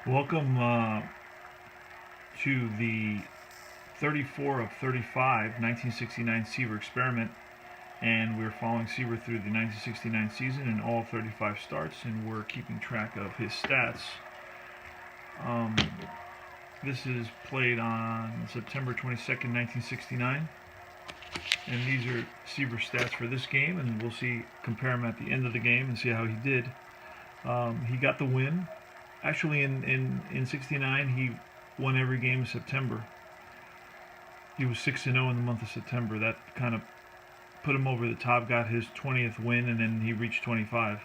Welcome to the 34 of 35 1969 Seaver experiment, and we're following Seaver through the 1969 season and all 35 starts, and we're keeping track of his stats. This is played on September 22nd, 1969, and these are Seaver stats for this game, and we'll compare them at the end of the game and see how he did. He got the win. Actually, in 69, he won every game in September. He was 6-0 in the month of September. That kind of put him over the top, got his 20th win, and then he reached 25.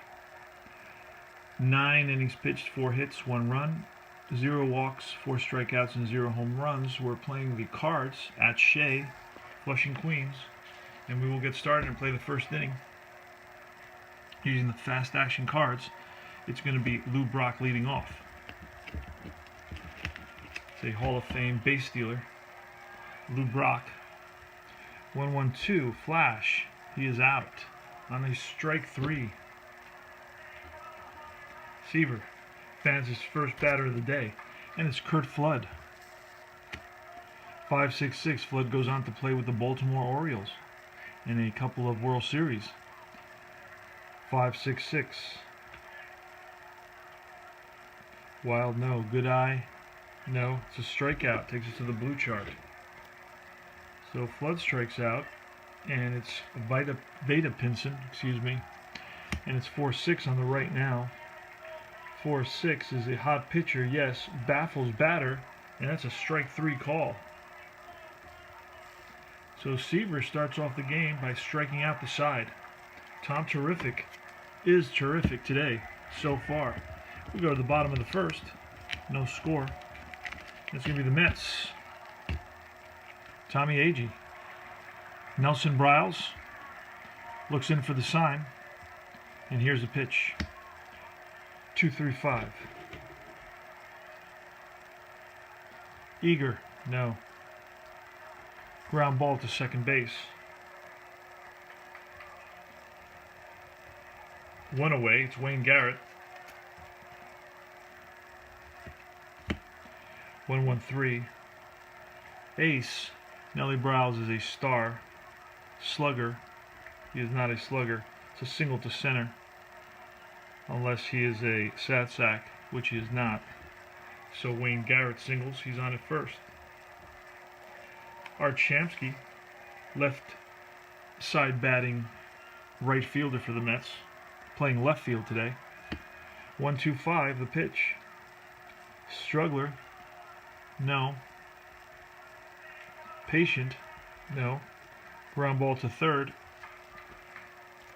9 innings pitched, 4 hits, 1 run, 0 walks, 4 strikeouts, and 0 home runs. We're playing the Cards at Shea, Flushing, Queens, and we will get started and play the first inning using the fast action cards. It's going to be Lou Brock leading off. It's a Hall of Fame base stealer. Lou Brock. 1-1-2, flash. He is out on a strike 3. Seaver fans his first batter of the day, and it's Curt Flood. 5-6-6, Flood goes on to play with the Baltimore Orioles in a couple of World Series. 5-6-6. Wild, no. Good eye, no. It's a strikeout. Takes us to the blue chart. So Flood strikes out, and it's Veda Pinson, and it's 4-6 on the right now. 4-6 is a hot pitcher, yes, baffles batter, and that's a strike 3 call. So Seaver starts off the game by striking out the side. Tom Terrific is terrific today so far. We go to the bottom of the first. No score. It's going to be the Mets. Tommy Agee. Nelson Briles looks in for the sign. And here's the pitch. 2-3-5. Eager. No. Ground ball to second base. 1 away. It's Wayne Garrett. 1-1-3. Ace. Nelly Briles is a star. Slugger. He is not a slugger. It's a single to center. Unless he is a sat sack, which he is not. So Wayne Garrett singles. He's on at first. Art Shamsky, left side batting right fielder for the Mets, playing left field today. 1-2-5, the pitch. Struggler. No. Patient. No. Ground ball to third.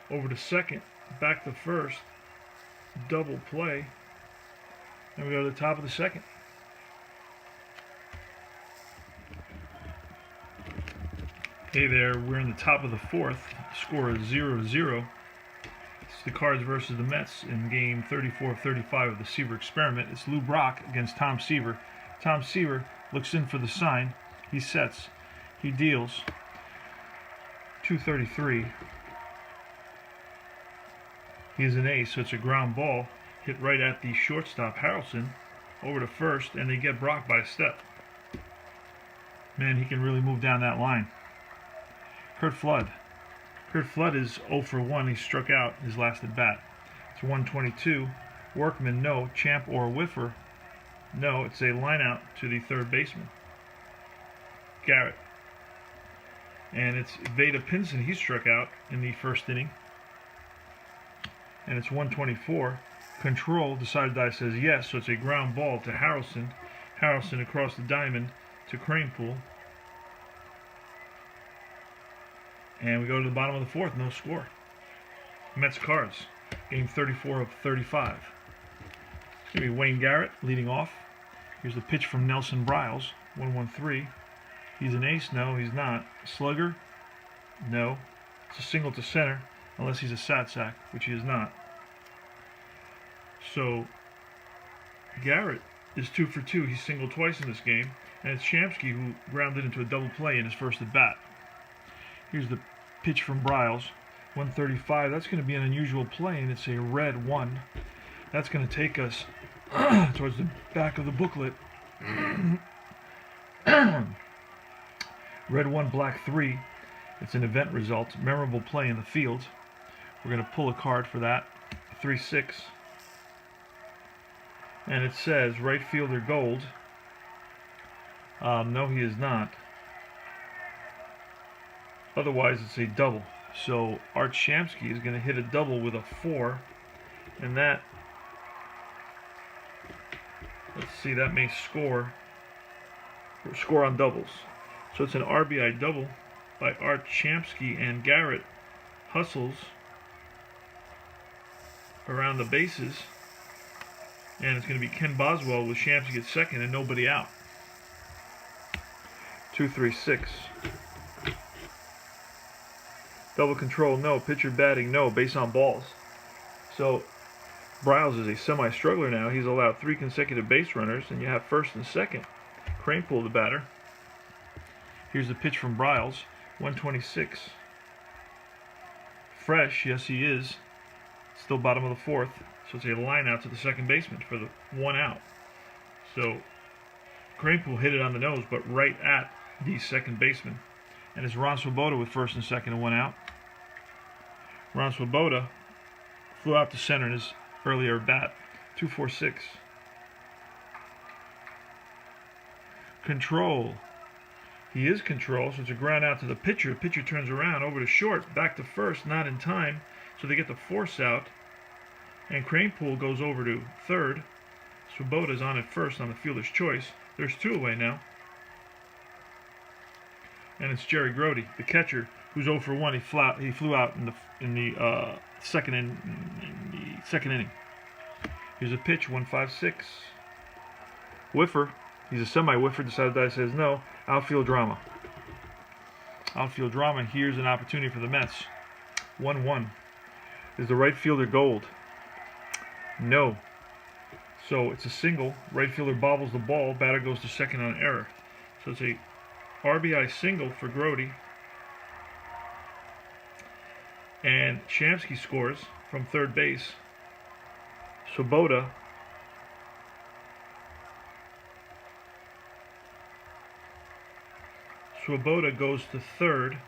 Over to second. Back to first. Double play. Then we go to the top of the second. Hey there, we're in the top of the fourth. Score is 0-0. It's the Cards versus the Mets in game 34 of 35 of the Seaver experiment. It's Lou Brock against Tom Seaver. Tom Seaver looks in for the sign. He sets. He deals. 233. He is an ace, so it's a ground ball. Hit right at the shortstop, Harrelson. Over to first, and they get Brock by a step. Man, he can really move down that line. Curt Flood. Curt Flood is 0 for 1. He struck out his last at bat. It's 122. Workman, no. Champ or whiffer. No, it's a line out to the third baseman. Garrett. And it's Veda Pinson. He struck out in the first inning. And it's 124. Control, Decided Die says yes, so it's a ground ball to Harrelson. Harrelson across the diamond to Cranepool. And we go to the bottom of the fourth, no score. Mets Cards, game 34 of 35. It's going to be Wayne Garrett leading off. Here's the pitch from Nelson Briles, 1-1-3. He's an ace, no, he's not. Slugger, no. It's a single to center, unless he's a sat sack, which he is not. So, Garrett is 2 for 2. He's singled twice in this game. And it's Shamsky who grounded into a double play in his first at bat. Here's the pitch from Briles, 135. That's going to be an unusual play, and it's a red 1. That's going to take us towards the back of the booklet. Red 1, black 3. It's an event result. Memorable play in the field. We're going to pull a card for that. 3-6. And it says right fielder gold. No, he is not. Otherwise, it's a double. So Art Shamsky is going to hit a double with a 4. And that, let's see, that may score on doubles. So it's an RBI double by Art Shamsky, and Garrett hustles around the bases. And it's going to be Ken Boswell with Shamsky at second and nobody out. 2-3-6. Double control, no. Pitcher batting, no. Base on balls. So Briles is a semi-struggler now. He's allowed 3 consecutive base runners, and you have first and second. Kranepool, the batter. Here's the pitch from Briles. 126. Fresh, yes he is. Still bottom of the fourth. So it's a line out to the second baseman for the 1 out. So Kranepool hit it on the nose, but right at the second baseman. And it's Ron Swoboda with first and second and 1 out. Ron Swoboda flew out to center in his earlier bat. 2-4-6. Control. He is control, so it's a ground out to the pitcher. The pitcher turns around over to short, back to first, not in time. So they get the force out. And Kranepool goes over to third. Swoboda's on at first on the fielder's choice. There's 2 away now. And it's Jerry Grody, the catcher, who's 0 for 1. He flew out in the second inning. Here's a pitch, 1-5-6. Whiffer. He's a semi-whiffer. Decided that says no. Outfield drama. Outfield drama. Here's an opportunity for the Mets. 1-1. Is the right fielder gold? No. So it's a single. Right fielder bobbles the ball. Batter goes to second on error. So it's a RBI single for Grody. And Shamsky scores from third base. Swoboda goes to third.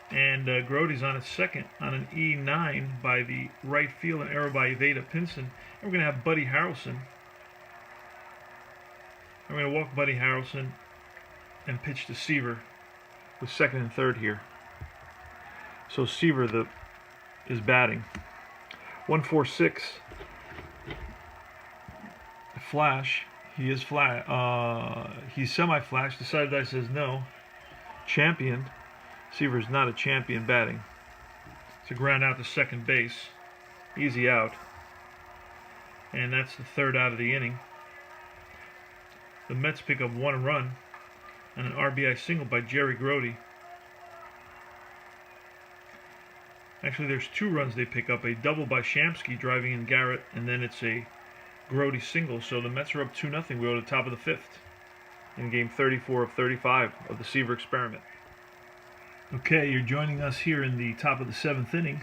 And Grody's on at second on an E9 by the right field, an error by Veda Pinson. And we're going to have Buddy Harrelson. I'm going to walk Buddy Harrelson and pitch to Seaver with second and third here. So Seaver is batting. 1-4-6. Flash. He is flat. He's semi-flash. Decided that says no. Champion. Seaver's not a champion batting. It's a ground out to second base. Easy out. And that's the third out of the inning. The Mets pick up 1 run and an RBI single by Jerry Grody. Actually, there's 2 runs they pick up. A double by Shamsky driving in Garrett, and then it's a Grody single. So the Mets are up 2-0. We go to the top of the 5th in game 34 of 35 of the Seaver experiment. Okay, you're joining us here in the top of the 7th inning.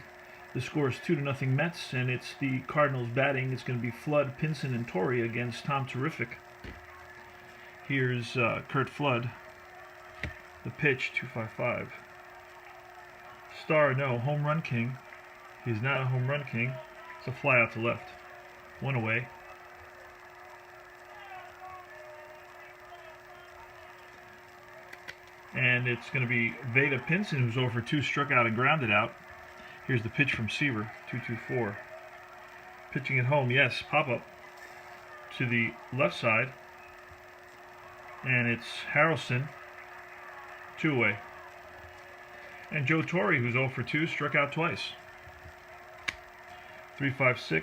The score is 2-0 Mets, and it's the Cardinals batting. It's going to be Flood, Pinson, and Torrey against Tom Terrific. Here's Kurt Flood. The pitch, 2-5-5. Star, no. Home run king. He's not a home run king. It's a fly out to left. 1 away. And it's going to be Veda Pinson, who's over 2, struck out and grounded out. Here's the pitch from Seaver, 2-2-4. Pitching at home, yes, pop-up to the left side. And it's Harrelson, 2 away. And Joe Torre, who's 0 for 2, struck out twice. 3-5-6.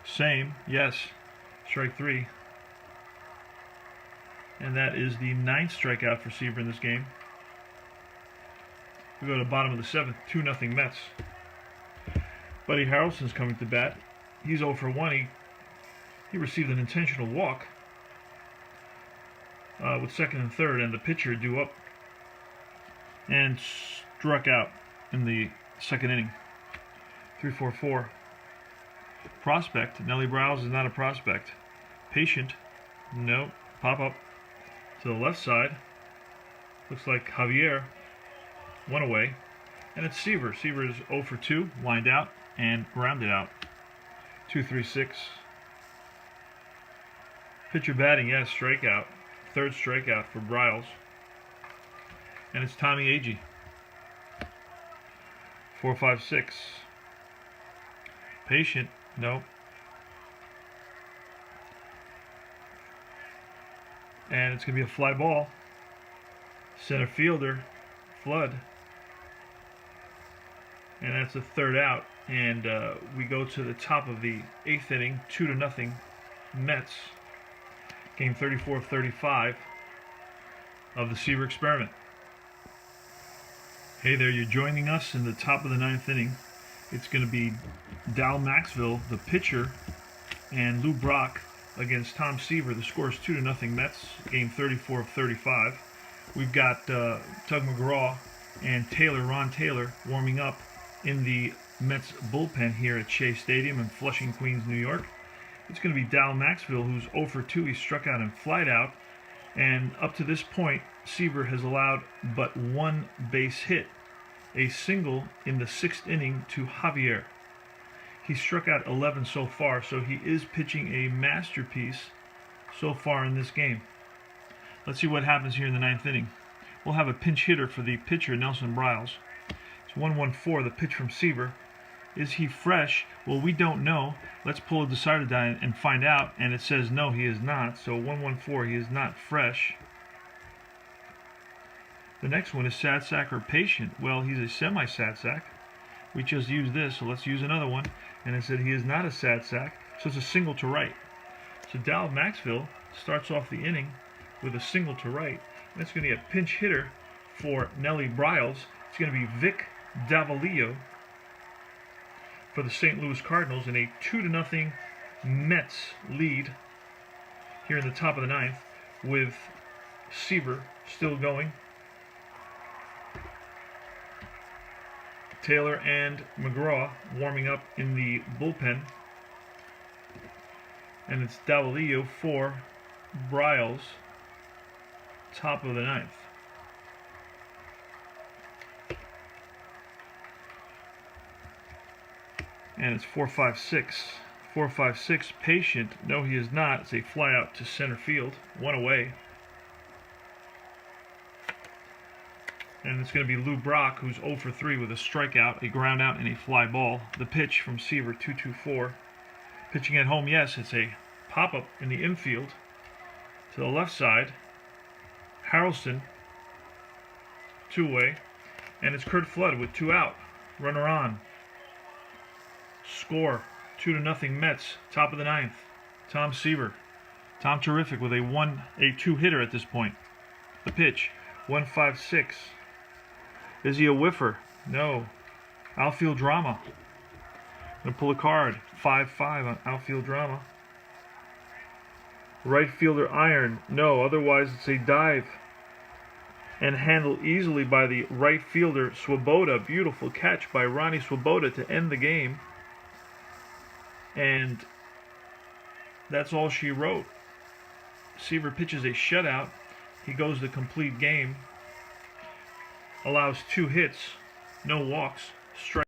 Same, yes, strike 3. And that is the 9th strikeout for Seaver in this game. We go to the bottom of the 7th, 2-0 Mets. Buddy Harrelson's coming to bat. He's 0 for 1. He received an intentional walk with second and third, and the pitcher due up and struck out in the second inning. 344. Prospect. Nellie Browse is not a prospect. Patient. No. Pop up to the left side. Looks like Javier. One away. And it's Seaver. Seaver is 0 for 2. Lined out and grounded out. 2-3-6. Pitcher batting, yes, strikeout. Third strikeout for Bryles. And it's Tommy Agee. 4-5-6. Patient, no. And it's going to be a fly ball. Center fielder, Flood. And that's a third out. And we go to the top of the 8th inning, 2-0 Mets. Game 34 of 35 of the Seaver experiment. Hey there, you're joining us in the top of the 9th inning. It's going to be Dal Maxville, the pitcher, and Lou Brock against Tom Seaver. The score is 2-0 Mets. Game 34 of 35. We've got Tug McGraw and Ron Taylor warming up in the Mets bullpen here at Shea Stadium in Flushing, Queens, New York. It's going to be Dal Maxville, who's 0 for 2. He struck out and flied out. And up to this point, Seaver has allowed but one base hit, a single in the 6th inning to Javier. He struck out 11 so far, so he is pitching a masterpiece so far in this game. Let's see what happens here in the 9th inning. We'll have a pinch hitter for the pitcher, Nelson Bryles. It's 1-1-4, the pitch from Seaver. Is he fresh? Well, we don't know. Let's pull a decider die and find out. And it says no, he is not. So 1-1-4, he is not fresh. The next one is sad sack or patient. Well, he's a semi-sad sack. We just used this, so let's use another one. And it said he is not a sad sack, so it's a single to right. So Dal Maxville starts off the inning with a single to right. And it's going to be a pinch hitter for Nellie Bryles. It's going to be Vic Davalillo for the St. Louis Cardinals in a 2-0 Mets lead here in the top of the 9th with Seaver still going. Taylor and McGraw warming up in the bullpen. And it's Davalillo for Bryles, top of the 9th. And it's 4-5-6. 4-5-6, patient. No, he is not. It's a fly out to center field. One away. And it's going to be Lou Brock, who's 0 for 3 with a strikeout, a ground out, and a fly ball. The pitch from Seaver, 2-2-4. Pitching at home, yes, it's a pop-up in the infield. To the left side, Harrelson, 2-away. And it's Curt Flood with 2 out. Runner on. Score, 2-0 Mets, top of the 9th. Tom Seaver. Tom terrific with a 2-hitter at this point. The pitch, 1-5-6. Is he a whiffer? No. Outfield drama. Gonna pull a card. 5-5 on outfield drama. Right fielder iron. No, otherwise it's a dive. And handled easily by the right fielder, Swoboda. Beautiful catch by Ronnie Swoboda to end the game. And that's all she wrote. Seaver pitches a shutout. He goes the complete game. Allows 2 hits, no walks, strike.